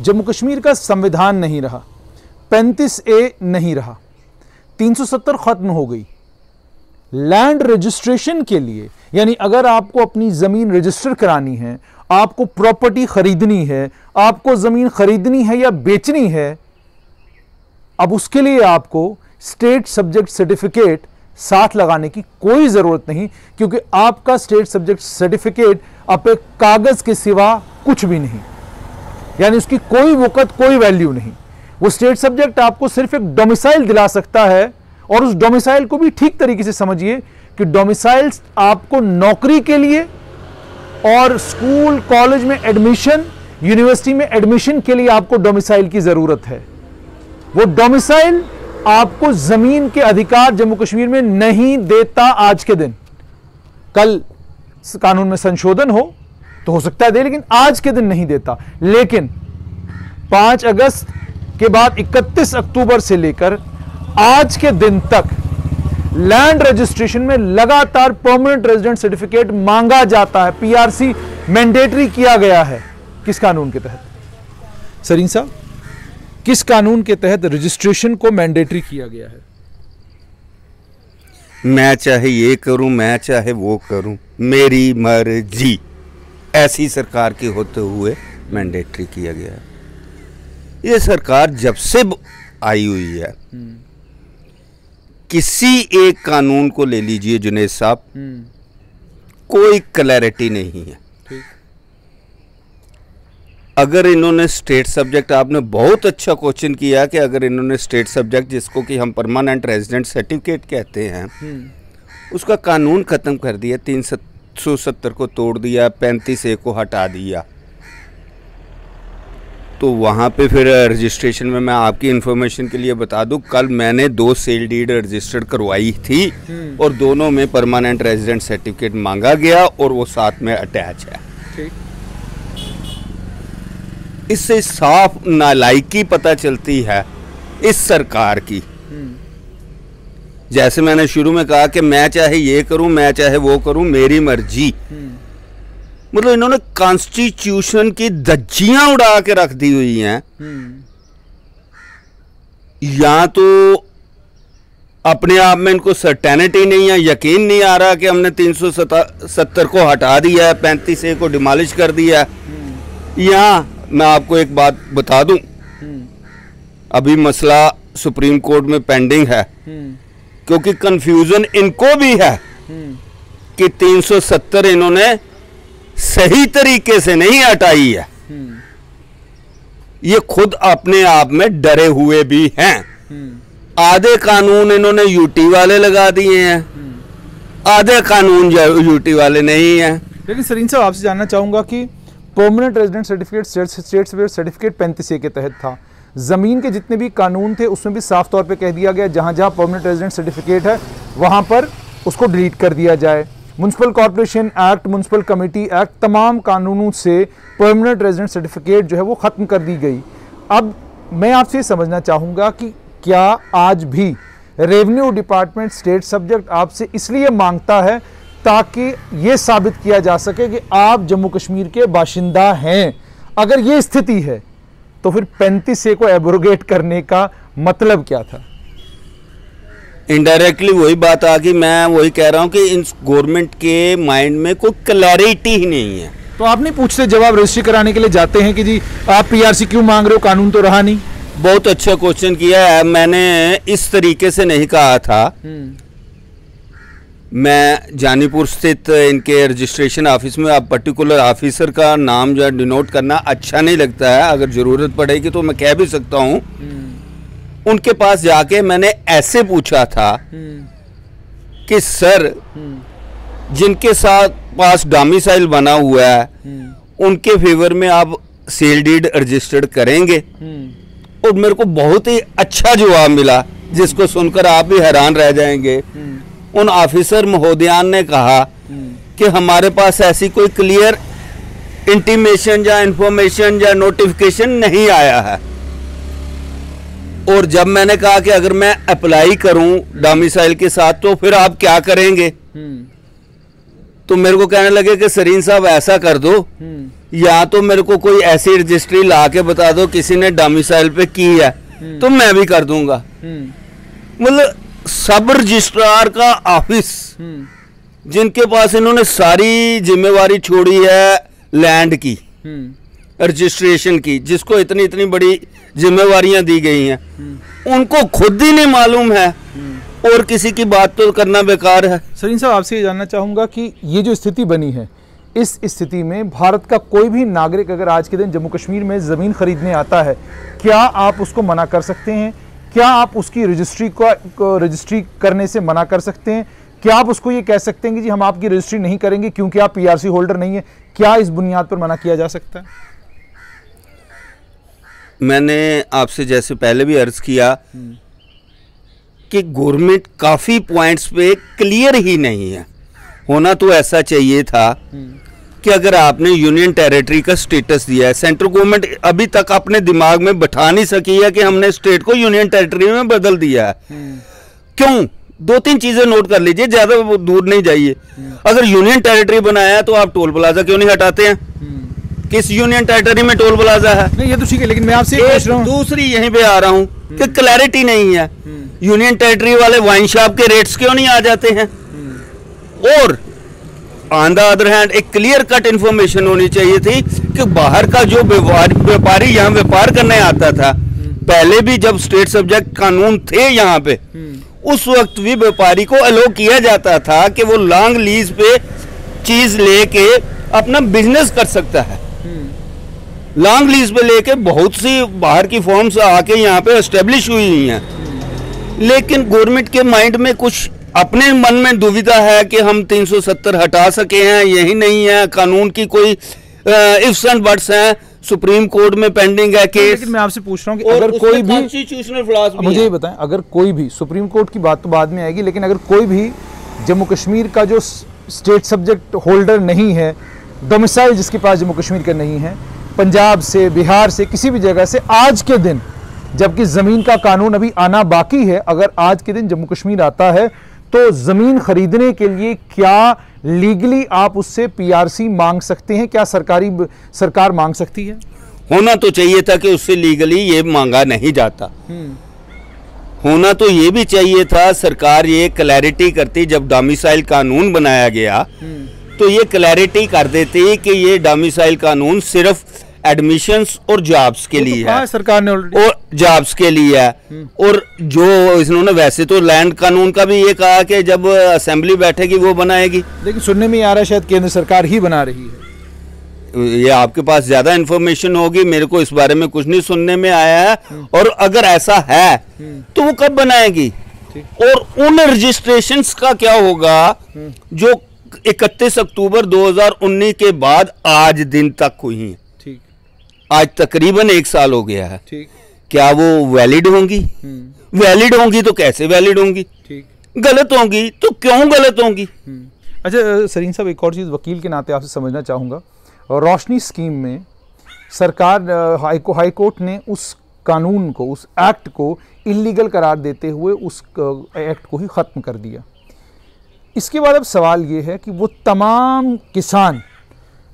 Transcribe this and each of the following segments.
जम्मू कश्मीर का संविधान नहीं रहा, 35A नहीं रहा, 370 खत्म हो गई। लैंड रजिस्ट्रेशन के लिए, यानी अगर आपको अपनी जमीन रजिस्टर करानी है, आपको प्रॉपर्टी खरीदनी है, आपको जमीन खरीदनी है या बेचनी है, अब उसके लिए आपको स्टेट सब्जेक्ट सर्टिफिकेट साथ लगाने की कोई जरूरत नहीं, क्योंकि आपका स्टेट सब्जेक्ट सर्टिफिकेट अब एक कागज के सिवा कुछ भी नहीं, यानी उसकी कोई वक़्त कोई वैल्यू नहीं। वो स्टेट सब्जेक्ट आपको सिर्फ एक डोमिसाइल दिला सकता है, और उस डोमिसाइल को भी ठीक तरीके से समझिए कि डोमिसाइल आपको नौकरी के लिए और स्कूल कॉलेज में एडमिशन, यूनिवर्सिटी में एडमिशन के लिए आपको डोमिसाइल की जरूरत है। वो डोमिसाइल आपको जमीन के अधिकार जम्मू कश्मीर में नहीं देता। आज के दिन, कल कानून में संशोधन हो तो हो सकता है दे, लेकिन आज के दिन नहीं देता। लेकिन 5 अगस्त के बाद 31 अक्टूबर से लेकर आज के दिन तक लैंड रजिस्ट्रेशन में लगातार परमानेंट रेजिडेंट सर्टिफिकेट मांगा जाता है। पीआरसी मैंडेटरी किया गया है। किस कानून के तहत सरीन साहब, किस कानून के तहत रजिस्ट्रेशन को मैंडेटरी किया गया है? मैं चाहे ये करूं, मैं चाहे वो करूं, मेरी मर्जी, ऐसी सरकार के होते हुए मैंडेटरी किया गया है। ये सरकार जब से आई हुई है, किसी एक कानून को ले लीजिए जुनेद साहब, कोई क्लैरिटी नहीं है। अगर इन्होंने स्टेट सब्जेक्ट, आपने बहुत अच्छा क्वेश्चन किया कि अगर इन्होंने स्टेट सब्जेक्ट, जिसको कि हम परमानेंट रेजिडेंट सर्टिफिकेट कहते हैं, उसका कानून ख़त्म कर दिया, 370 को तोड़ दिया, 35A को हटा दिया, तो वहाँ पे फिर रजिस्ट्रेशन में, मैं आपकी इन्फॉर्मेशन के लिए बता दूं, कल मैंने 2 सेल डीड रजिस्टर्ड करवाई थी और दोनों में परमानेंट रेजिडेंट सर्टिफिकेट मांगा गया और वो साथ में अटैच है। इससे साफ नालायकी पता चलती है इस सरकार की। जैसे मैंने शुरू में कहा कि मैं चाहे ये करूं, मैं चाहे वो करूं, मेरी मर्जी, मतलब इन्होंने कॉन्स्टिट्यूशन की धज्जियां उड़ा के रख दी हुई हैं। या तो अपने आप में इनको सर्टेनिटी नहीं है, यकीन नहीं आ रहा कि हमने 370 को हटा दिया है, 35A को डिमोलिश कर दिया है। या मैं आपको एक बात बता दूं, अभी मसला सुप्रीम कोर्ट में पेंडिंग है, क्योंकि कंफ्यूजन इनको भी है कि 370 इन्होंने सही तरीके से नहीं हटाई है। ये खुद अपने आप में डरे हुए भी हैं। आधे कानून इन्होंने यूटी वाले लगा दिए हैं, आधे कानून यूटी वाले नहीं हैं। लेकिन सरीन साहब, आपसे जानना चाहूंगा कि permanent resident certificate, state certificate 35A के तहत था। ज़मीन के जितने भी कानून थे उसमें भी साफ तौर पे कह दिया गया जहाँ जहाँ परमानेंट रेजिडेंट सर्टिफिकेट है वहाँ पर उसको डिलीट कर दिया जाए। Municipal corporation act, municipal committee act, तमाम कानूनों से परमानेंट रेजिडेंट सर्टिफिकेट जो है वो ख़त्म कर दी गई। अब मैं आपसे समझना चाहूँगा कि क्या आज भी रेवेन्यू डिपार्टमेंट स्टेट सब्जेक्ट आपसे इसलिए मांगता है ताकि ये साबित किया जा सके कि आप जम्मू कश्मीर के बाशिंदा हैं? अगर ये स्थिति है तो फिर 35A को एब्रोगेट करने का मतलब क्या था? इनडायरेक्टली वही बात आ गई। मैं वही कह रहा हूं कि इन गवर्नमेंट के माइंड में कोई क्लैरिटी ही नहीं है। तो आप नहीं पूछते जब आप रजिस्ट्री कराने के लिए जाते हैं कि जी आप पीआरसी क्यों मांग रहे हो, कानून तो रहा नहीं? बहुत अच्छा क्वेश्चन किया है। मैंने इस तरीके से नहीं कहा था। मैं जानीपुर स्थित इनके रजिस्ट्रेशन ऑफिस में, आप पर्टिकुलर ऑफिसर का नाम जो है डिनोट करना अच्छा नहीं लगता है, अगर ज़रूरत पड़ेगी तो मैं कह भी सकता हूँ। उनके पास जाके मैंने ऐसे पूछा था कि सर, जिनके साथ पास डोमिसाइल बना हुआ है उनके फेवर में आप सेल डीड रजिस्टर्ड करेंगे? और मेरे को बहुत ही अच्छा जवाब मिला, जिसको सुनकर आप भी हैरान रह जाएंगे। उन ऑफिसर महोदयान ने कहा कि हमारे पास ऐसी कोई क्लियर इंटीमेशन या इंफॉर्मेशन या नोटिफिकेशन नहीं आया है। और जब मैंने कहा कि अगर मैं अप्लाई करूं डोमिसाइल के साथ तो फिर आप क्या करेंगे, तो मेरे को कहने लगे कि सरीन साहब ऐसा कर दो या तो मेरे को कोई ऐसी रजिस्ट्री ला के बता दो किसी ने डोमिसाइल पे की है तो मैं भी कर दूंगा। मतलब सब रजिस्ट्रार का ऑफिस जिनके पास इन्होंने सारी जिम्मेवारी छोड़ी है लैंड की, रजिस्ट्रेशन की, जिसको इतनी इतनी बड़ी जिम्मेवारियां दी गई हैं, उनको खुद ही नहीं मालूम है और किसी की बात तो करना बेकार है। सरीन साहब, आपसे ये जानना चाहूंगा कि ये जो स्थिति बनी है, इस स्थिति में भारत का कोई भी नागरिक अगर आज के दिन जम्मू कश्मीर में ज़मीन खरीदने आता है, क्या आप उसको मना कर सकते हैं? क्या आप उसकी रजिस्ट्री करने से मना कर सकते हैं? क्या आप उसको ये कह सकते हैं कि जी हम आपकी रजिस्ट्री नहीं करेंगे क्योंकि आप पीआरसी होल्डर नहीं है? क्या इस बुनियाद पर मना किया जा सकता है? मैंने आपसे जैसे पहले भी अर्ज किया कि गवर्नमेंट काफ़ी पॉइंट्स पे क्लियर ही नहीं है। होना तो ऐसा चाहिए था कि अगर आपने यूनियन टेरिटरी का स्टेटस दिया है, सेंट्रल गवर्नमेंट अभी तक अपने दिमाग में बैठा नहीं सकी है कि हमने स्टेट को यूनियन टेरिटरी में बदल दिया है। क्यों? दो तीन चीजें नोट कर लीजिए, ज्यादा दूर नहीं जाइए। अगर यूनियन टेरिटरी बनाया है तो आप टोल प्लाजा क्यों नहीं हटाते हैं? किस यूनियन टेरिटरी में टोल प्लाजा है? नहीं, ये तो ठीक है, लेकिन मैं आपसे पूछ रहा हूं, दूसरी यहीं पे आ रहा हूं कि क्लैरिटी नहीं है। यूनियन टेरिटरी वाले वाइन शॉप के रेट्स क्यों नहीं आ जाते हैं? और ऑन द अदर हैंड एक क्लियर कट इंफॉर्मेशन होनी चाहिए थी कि बाहर का जो व्यापारी यहाँ व्यापार करने आता था, पहले भी जब स्टेट सब्जेक्ट कानून थे यहाँ पे, उस वक्त भी व्यापारी को अलो किया जाता था कि वो लॉन्ग लीज पे चीज लेके अपना बिजनेस कर सकता है। लॉन्ग लीज पे लेके बहुत सी बाहर की फॉर्म्स आके यहाँ पे एस्टेब्लिश हुई हैं, लेकिन गवर्नमेंट के माइंड में कुछ अपने मन में दुविधा है कि हम 370 हटा सके हैं, यही नहीं है, कानून की कोई इफ्स एंड बट्स हैं, सुप्रीम कोर्ट में पेंडिंग है केस। लेकिन मैं आपसे पूछ रहा हूं कि अगर कोई भी कॉन्स्टिट्यूशनल फ्लॉज भी मुझे ये बताएं, अगर कोई भी, सुप्रीम कोर्ट की बात तो बाद में आएगी, लेकिन अगर कोई भी जम्मू कश्मीर का जो स्टेट सब्जेक्ट होल्डर नहीं है, डोमिसाइल जिसके पास जम्मू कश्मीर का नहीं है, पंजाब से, बिहार से, किसी भी जगह से, आज के दिन जबकि ज़मीन का कानून अभी आना बाकी है, अगर आज के दिन जम्मू कश्मीर आता है तो ज़मीन खरीदने के लिए क्या लीगली आप उससे पीआरसी मांग सकते हैं? क्या सरकार मांग सकती है? होना तो चाहिए था कि उससे लीगली ये मांगा नहीं जाता। होना तो ये भी चाहिए था, सरकार ये क्लैरिटी करती, जब डोमिसाइल कानून बनाया गया तो ये क्लैरिटी कर देती कि ये डोमिसाइल कानून सिर्फ एडमिशंस और जॉब्स के लिए है, सरकार ने और जॉब्स के लिए है। और जो इन्होंने वैसे तो लैंड कानून का भी ये कहा कि जब असेंबली बैठेगी वो बनाएगी, लेकिन सुनने में आ रहा है शायद केंद्र सरकार ही बना रही है। ये आपके पास ज्यादा इन्फॉर्मेशन होगी, मेरे को इस बारे में कुछ नहीं सुनने में आया है। और अगर ऐसा है तो वो कब बनाएगी? और उन रजिस्ट्रेशंस का क्या होगा जो 31 अक्टूबर 2019 के बाद आज दिन तक हुई हैं? आज तकरीबन 1 साल हो गया है। क्या वो वैलिड होंगी? वैलिड होंगी तो कैसे वैलिड होंगी? गलत होंगी तो क्यों गलत होंगी? अच्छा सरीन साहब, एक और चीज़ वकील के नाते आपसे समझना चाहूँगा। रोशनी स्कीम में सरकार, हाई कोर्ट ने उस कानून को, उस एक्ट को इलीगल करार देते हुए उस एक्ट को ही ख़त्म कर दिया। इसके बाद अब सवाल ये है कि वो तमाम किसान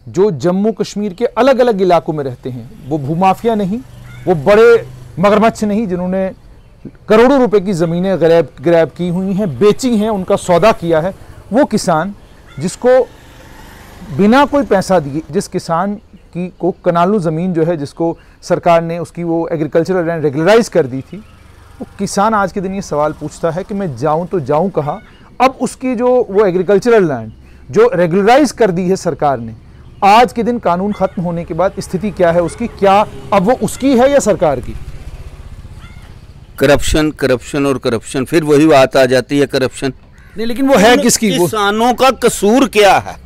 जो जम्मू कश्मीर के अलग अलग इलाकों में रहते हैं, वो भूमाफिया नहीं, वो बड़े मगरमच्छ नहीं जिन्होंने करोड़ों रुपए की ज़मीनें ग्रैब की हुई हैं, बेची हैं, उनका सौदा किया है, वो किसान जिसको बिना कोई पैसा दिए, जिस किसान की को कनालू ज़मीन जो है जिसको सरकार ने उसकी वो एग्रीकल्चरल लैंड रेगुलराइज कर दी थी, वो किसान आज के दिन ये सवाल पूछता है कि मैं जाऊं तो जाऊं कहाँ? अब उसकी जो वो एग्रीकल्चरल लैंड जो रेगुलराइज कर दी है सरकार ने, आज के दिन कानून खत्म होने के बाद स्थिति क्या है उसकी? क्या अब वो उसकी है या सरकार की? करप्शन, करप्शन और करप्शन, फिर वही बात आ जाती है करप्शन। नहीं, लेकिन वो है किसकी? किसानों का कसूर क्या है?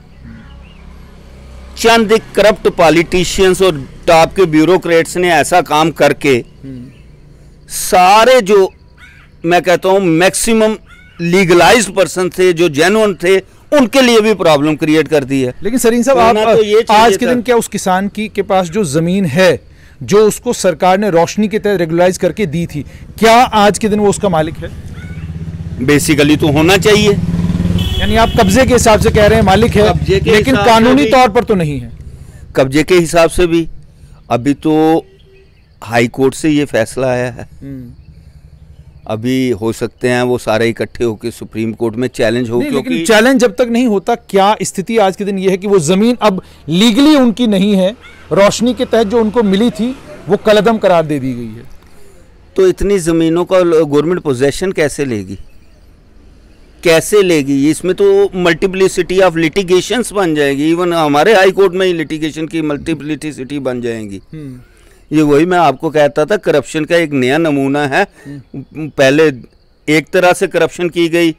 चंद करप्ट पॉलिटिशियंस और टॉप के ब्यूरोक्रेट्स ने ऐसा काम करके सारे जो मैं कहता हूं मैक्सिमम लीगलाइज्ड पर्सन थे, जो जेन्युइन थे, उनके लिए भी प्रॉब्लम क्रिएट कर दी है। लेकिन सरीन साहब, आप आज के दिन क्या उस किसान के पास जो जमीन है जो उसको सरकार ने रोशनी के तहत रेगुलराइज करके दी थी, क्या आज के दिन वो उसका मालिक है? बेसिकली तो होना चाहिए। यानी आप कब्जे के हिसाब से कह रहे हैं मालिक है, लेकिन कानूनी तौर पर तो नहीं है। कब्जे के हिसाब से भी अभी तो हाई कोर्ट से ये फैसला आया है, अभी हो सकते हैं वो सारे इकट्ठे होकर सुप्रीम कोर्ट में चैलेंज हो, क्योंकि चैलेंज जब तक नहीं होता, क्या स्थिति आज के दिन ये है कि वो जमीन अब लीगली उनकी नहीं है, रोशनी के तहत जो उनको मिली थी वो कलअदम करार दे दी गई है। तो इतनी जमीनों का गवर्नमेंट पोजेशन कैसे लेगी, कैसे लेगी? इसमें तो मल्टीप्लिसिटी ऑफ लिटिगेशंस बन जाएगी, इवन हमारे हाई कोर्ट में ही लिटिगेशन की मल्टीप्लिसिटी बन जाएगी। ये वही मैं आपको कहता था, करप्शन का एक नया नमूना है। पहले एक तरह से करप्शन की गई,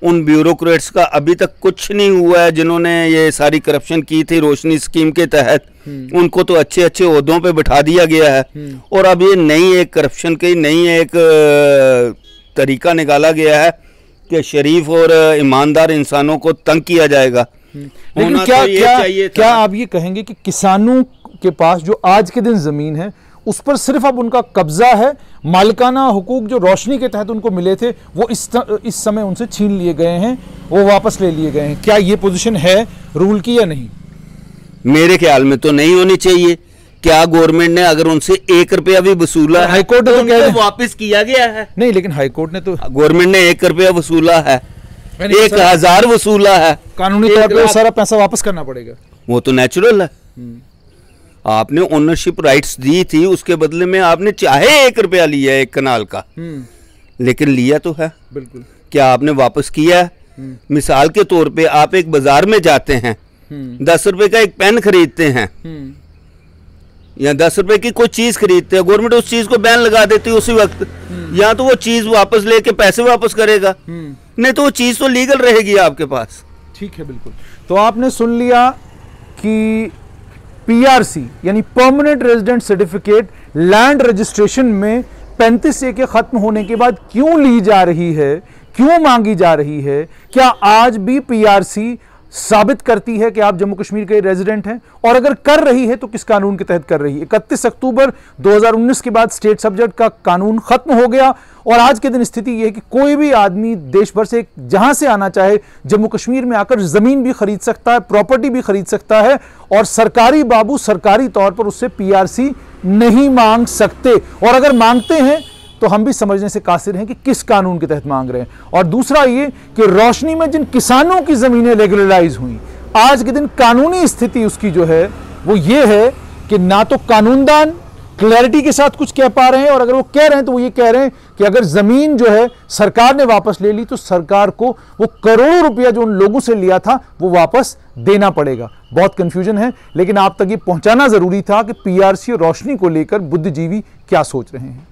उन ब्यूरोक्रेट्स का अभी तक कुछ नहीं हुआ है जिन्होंने ये सारी करप्शन की थी रोशनी स्कीम के तहत, उनको तो अच्छे अच्छे ओहदों पे बिठा दिया गया है। और अब ये नई एक करप्शन की नई एक तरीका निकाला गया है कि शरीफ और ईमानदार इंसानों को तंग किया जाएगा। लेकिन क्या आप ये कहेंगे कि किसानों के पास जो आज के दिन जमीन है उस पर सिर्फ अब उनका कब्जा है, मालिकाना हुकूक जो रोशनी के तहत उनको मिले थे वो इस समय उनसे छीन लिए गए हैं, वो वापस ले लिए गए हैं? क्या ये पोजीशन है रूल की या नहीं? मेरे ख्याल में तो नहीं होनी चाहिए। क्या गवर्नमेंट ने अगर उनसे 1 रुपया भी वसूला, हाईकोर्ट ने तो कह दिया वापस किया गया है। नहीं, लेकिन हाईकोर्ट ने तो, गवर्नमेंट ने 1 रुपया वसूला है, 1000 वसूला है, कानूनी तौर पर सारा पैसा वापस करना पड़ेगा। वो तो नेचुरल है। आपने ओनरशिप राइट्स दी थी, उसके बदले में आपने चाहे 1 रुपया लिया 1 कनाल का, लेकिन लिया तो है। बिल्कुल। क्या आपने वापस किया है? मिसाल के तौर पे आप एक बाजार में जाते हैं, 10 रुपए का एक पेन खरीदते हैं या 10 रुपए की कोई चीज खरीदते हैं, गवर्नमेंट उस चीज को बैन लगा देती है उसी वक्त, या तो वो चीज वापस लेके पैसे वापस करेगा, नहीं तो वो चीज तो लीगल रहेगी आपके पास। ठीक है, बिल्कुल। तो आपने सुन लिया कि पीआरसी यानी permanent resident certificate land registration में 35A के खत्म होने के बाद क्यों ली जा रही है, क्यों मांगी जा रही है? क्या आज भी पीआरसी साबित करती है कि आप जम्मू कश्मीर के रेजिडेंट हैं? और अगर कर रही है तो किस कानून के तहत कर रही है? 31 अक्टूबर 2019 के बाद स्टेट सब्जेक्ट का कानून खत्म हो गया और आज के दिन स्थिति यह है कि कोई भी आदमी देश भर से जहां से आना चाहे जम्मू कश्मीर में आकर जमीन भी खरीद सकता है, प्रॉपर्टी भी खरीद सकता है, और सरकारी बाबू सरकारी तौर पर उससे पीआरसी नहीं मांग सकते। और अगर मांगते हैं तो हम भी समझने से कासिर हैं कि किस कानून के तहत मांग रहे हैं। और दूसरा ये कि रोशनी में जिन किसानों की जमीनें रेगुलराइज हुई, आज के दिन कानूनी स्थिति उसकी जो है वो ये है कि ना तो कानूनदान क्लैरिटी के साथ कुछ कह पा रहे हैं, और अगर वो कह रहे हैं तो वो ये कह रहे हैं कि अगर जमीन जो है सरकार ने वापस ले ली तो सरकार को वो करोड़ों रुपया जो उन लोगों से लिया था वो वापस देना पड़ेगा। बहुत कंफ्यूजन है, लेकिन आप तक ये पहुंचाना जरूरी था कि पीआरसी और रोशनी को लेकर बुद्धिजीवी क्या सोच रहे हैं।